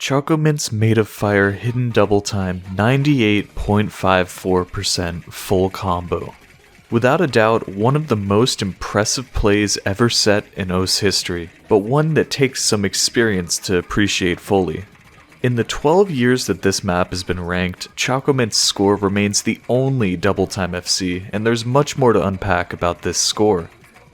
Chocomint's Made of Fire Hidden Double Time 98.54% full combo. Without a doubt, one of the most impressive plays ever set in OS history, but one that takes some experience to appreciate fully. In the 12 years that this map has been ranked, chocomint's score remains the only Double Time FC, and there's much more to unpack about this score.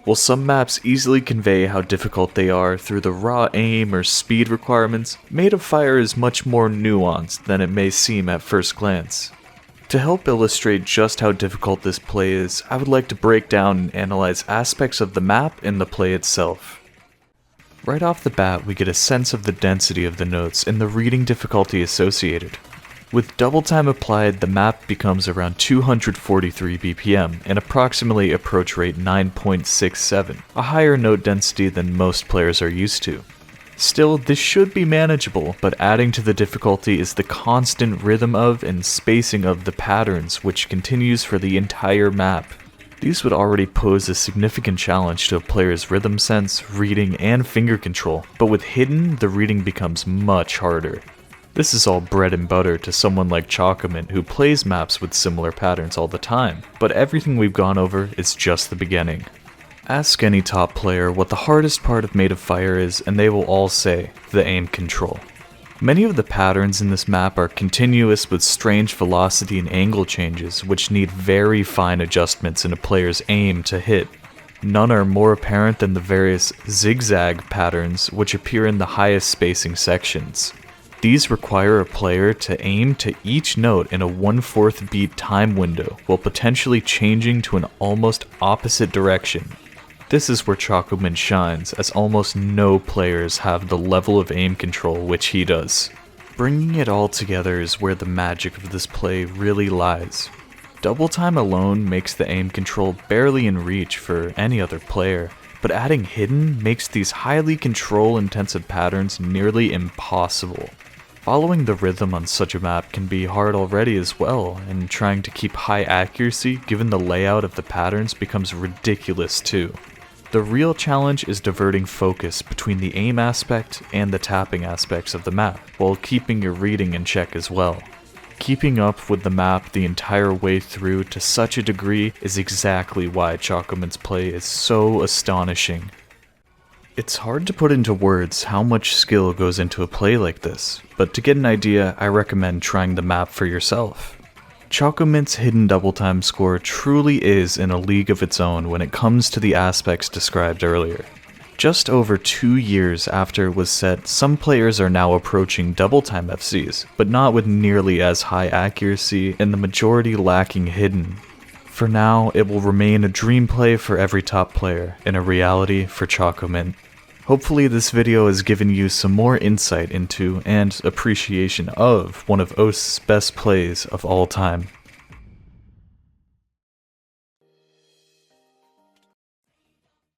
While some maps easily convey how difficult they are through the raw aim or speed requirements, Made of Fire is much more nuanced than it may seem at first glance. To help illustrate just how difficult this play is, I would like to break down and analyze aspects of the map and the play itself. Right off the bat, we get a sense of the density of the notes and the reading difficulty associated. With double time applied, the map becomes around 243 BPM and approximately approach rate 9.67, a higher note density than most players are used to. Still, this should be manageable, but adding to the difficulty is the constant rhythm of and spacing of the patterns, which continues for the entire map. These would already pose a significant challenge to a player's rhythm sense, reading, and finger control, but with hidden, the reading becomes much harder. This is all bread and butter to someone like Chocomint who plays maps with similar patterns all the time, but everything we've gone over is just the beginning. Ask any top player what the hardest part of Made of Fire is and they will all say, the aim control. Many of the patterns in this map are continuous with strange velocity and angle changes which need very fine adjustments in a player's aim to hit. None are more apparent than the various zigzag patterns which appear in the highest spacing sections. These require a player to aim to each note in a 1/4 beat time window while potentially changing to an almost opposite direction. This is where Chocomint shines, as almost no players have the level of aim control which he does. Bringing it all together is where the magic of this play really lies. Double time alone makes the aim control barely in reach for any other player, but adding hidden makes these highly control-intensive patterns nearly impossible. Following the rhythm on such a map can be hard already as well, and trying to keep high accuracy given the layout of the patterns becomes ridiculous too. The real challenge is diverting focus between the aim aspect and the tapping aspects of the map, while keeping your reading in check as well. Keeping up with the map the entire way through to such a degree is exactly why Chocomint's play is so astonishing. It's hard to put into words how much skill goes into a play like this, but to get an idea, I recommend trying the map for yourself. Chocomint's hidden double time score truly is in a league of its own when it comes to the aspects described earlier. Just over 2 years after it was set, some players are now approaching double time FCs, but not with nearly as high accuracy and the majority lacking hidden. For now, it will remain a dream play for every top player and a reality for Chocomint. Hopefully this video has given you some more insight into and appreciation of one of OS's best plays of all time.